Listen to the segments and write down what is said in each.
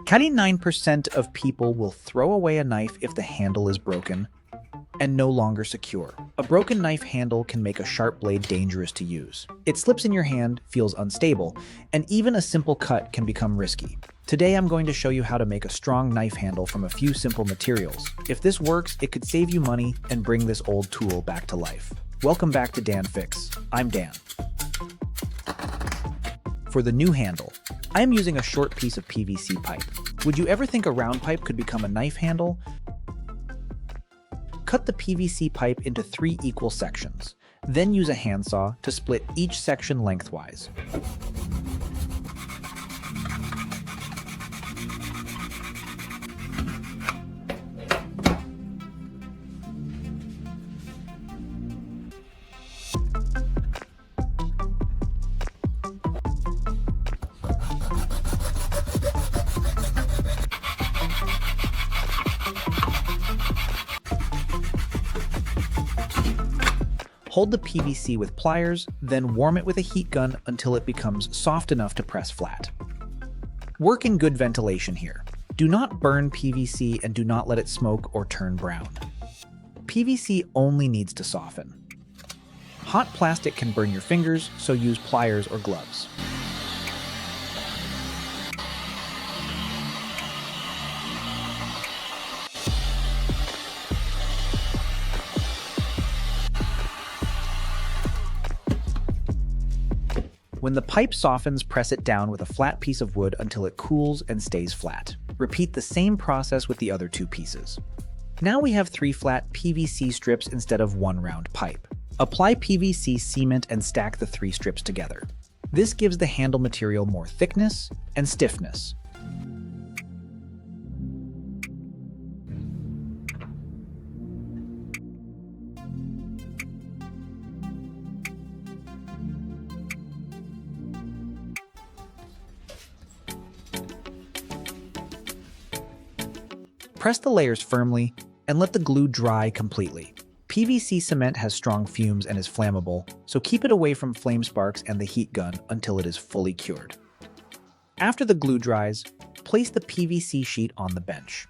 99% of people will throw away a knife if the handle is broken and no longer secure. A broken knife handle can make a sharp blade dangerous to use. It slips in your hand, feels unstable, and even a simple cut can become risky. Today I'm going to show you how to make a strong knife handle from a few simple materials. If this works, it could save you money and bring this old tool back to life. Welcome back to Dan Fix. I'm Dan. For the new handle, I am using a short piece of PVC pipe. Would you ever think a round pipe could become a knife handle? Cut the PVC pipe into 3 equal sections. Then use a handsaw to split each section lengthwise. Hold the PVC with pliers, then warm it with a heat gun until it becomes soft enough to press flat. Work in good ventilation here. Do not burn PVC and do not let it smoke or turn brown. PVC only needs to soften. Hot plastic can burn your fingers, so use pliers or gloves. When the pipe softens, press it down with a flat piece of wood until it cools and stays flat. Repeat the same process with the other 2 pieces. Now we have 3 flat PVC strips instead of 1 round pipe. Apply PVC cement and stack the 3 strips together. This gives the handle material more thickness and stiffness. Press the layers firmly and let the glue dry completely. PVC cement has strong fumes and is flammable, so keep it away from flame sparks and the heat gun until it is fully cured. After the glue dries, place the PVC sheet on the bench.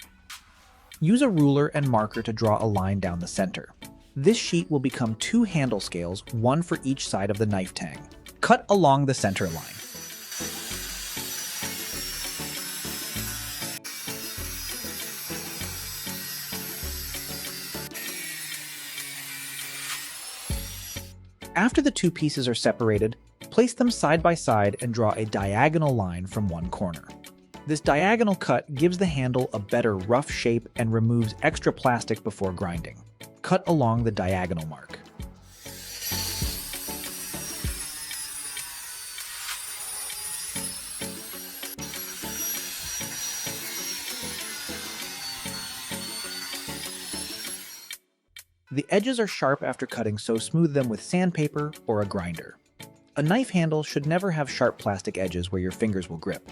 Use a ruler and marker to draw a line down the center. This sheet will become 2 handle scales, 1 for each side of the knife tang. Cut along the center line. After the 2 pieces are separated, place them side by side and draw a diagonal line from one corner. This diagonal cut gives the handle a better rough shape and removes extra plastic before grinding. Cut along the diagonal mark. The edges are sharp after cutting, so smooth them with sandpaper or a grinder. A knife handle should never have sharp plastic edges where your fingers will grip.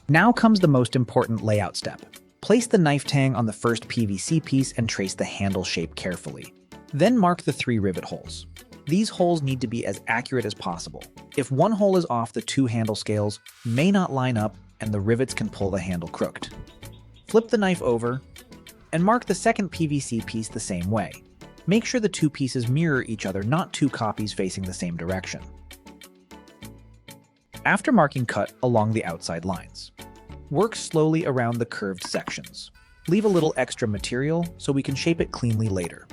Now comes the most important layout step. Place the knife tang on the first PVC piece and trace the handle shape carefully. Then mark the 3 rivet holes. These holes need to be as accurate as possible. If one hole is off, the 2 handle scales may not line up and the rivets can pull the handle crooked. Flip the knife over and mark the second PVC piece the same way. Make sure the 2 pieces mirror each other, not 2 copies facing the same direction. After marking, cut along the outside lines. Work slowly around the curved sections. Leave a little extra material so we can shape it cleanly later.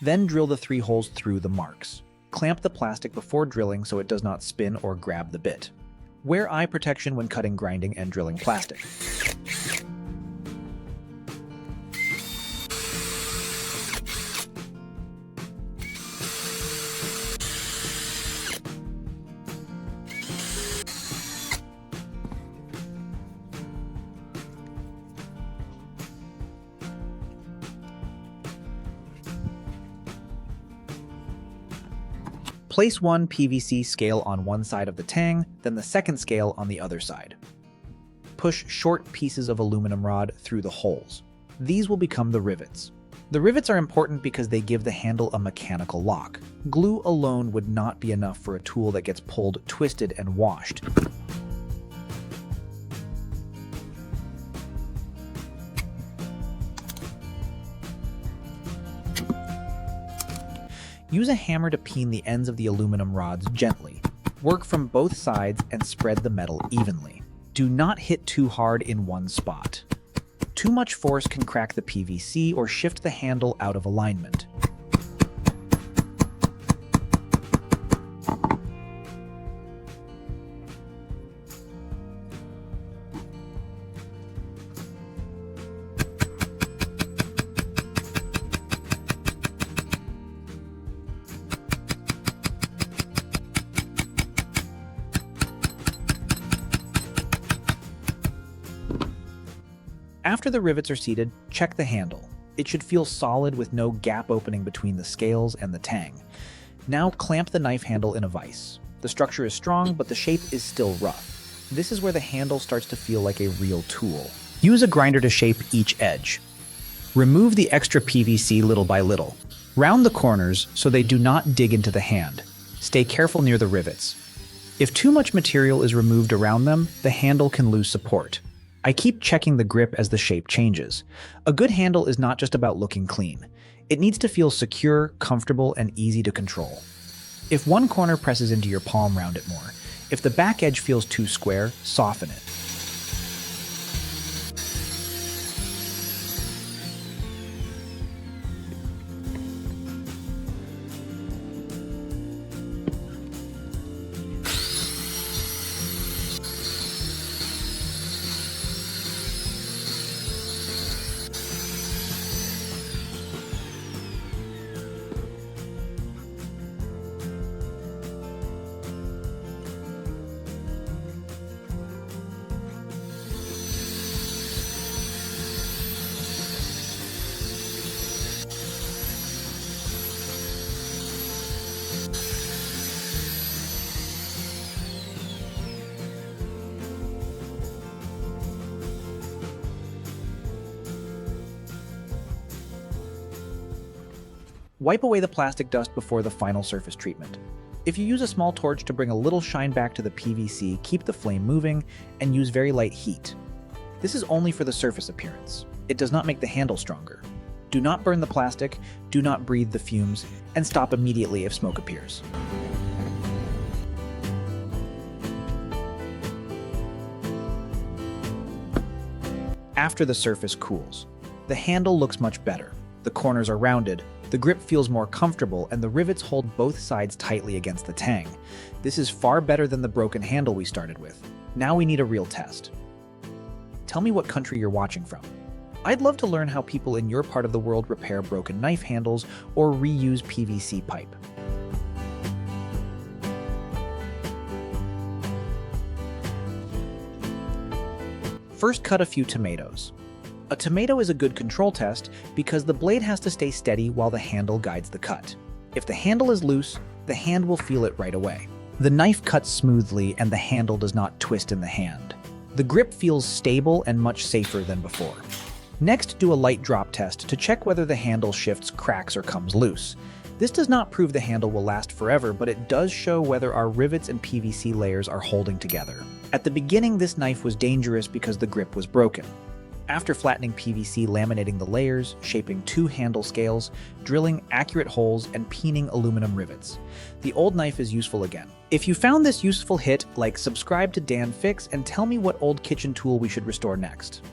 Then drill the 3 holes through the marks. Clamp the plastic before drilling so it does not spin or grab the bit. Wear eye protection when cutting, grinding, and drilling plastic. Place one PVC scale on one side of the tang, then the second scale on the other side. Push short pieces of aluminum rod through the holes. These will become the rivets. The rivets are important because they give the handle a mechanical lock. Glue alone would not be enough for a tool that gets pulled, twisted, and washed. Use a hammer to peen the ends of the aluminum rods gently. Work from both sides and spread the metal evenly. Do not hit too hard in one spot. Too much force can crack the PVC or shift the handle out of alignment. After the rivets are seated, check the handle. It should feel solid with no gap opening between the scales and the tang. Now clamp the knife handle in a vise. The structure is strong, but the shape is still rough. This is where the handle starts to feel like a real tool. Use a grinder to shape each edge. Remove the extra PVC little by little. Round the corners so they do not dig into the hand. Stay careful near the rivets. If too much material is removed around them, the handle can lose support. I keep checking the grip as the shape changes. A good handle is not just about looking clean. It needs to feel secure, comfortable, and easy to control. If one corner presses into your palm, round it more. If the back edge feels too square, soften it. Wipe away the plastic dust before the final surface treatment. If you use a small torch to bring a little shine back to the PVC, keep the flame moving and use very light heat. This is only for the surface appearance. It does not make the handle stronger. Do not burn the plastic, do not breathe the fumes, and stop immediately if smoke appears. After the surface cools, the handle looks much better. The corners are rounded, the grip feels more comfortable, and the rivets hold both sides tightly against the tang. This is far better than the broken handle we started with. Now we need a real test. Tell me what country you're watching from. I'd love to learn how people in your part of the world repair broken knife handles or reuse PVC pipe. First, cut a few tomatoes. A tomato is a good control test because the blade has to stay steady while the handle guides the cut. If the handle is loose, the hand will feel it right away. The knife cuts smoothly and the handle does not twist in the hand. The grip feels stable and much safer than before. Next, do a light drop test to check whether the handle shifts, cracks, or comes loose. This does not prove the handle will last forever, but it does show whether our rivets and PVC layers are holding together. At the beginning, this knife was dangerous because the grip was broken. After flattening PVC, laminating the layers, shaping 2 handle scales, drilling accurate holes, and peening aluminum rivets, the old knife is useful again. If you found this useful, hit like, subscribe to Dan Fix, and tell me what old kitchen tool we should restore next.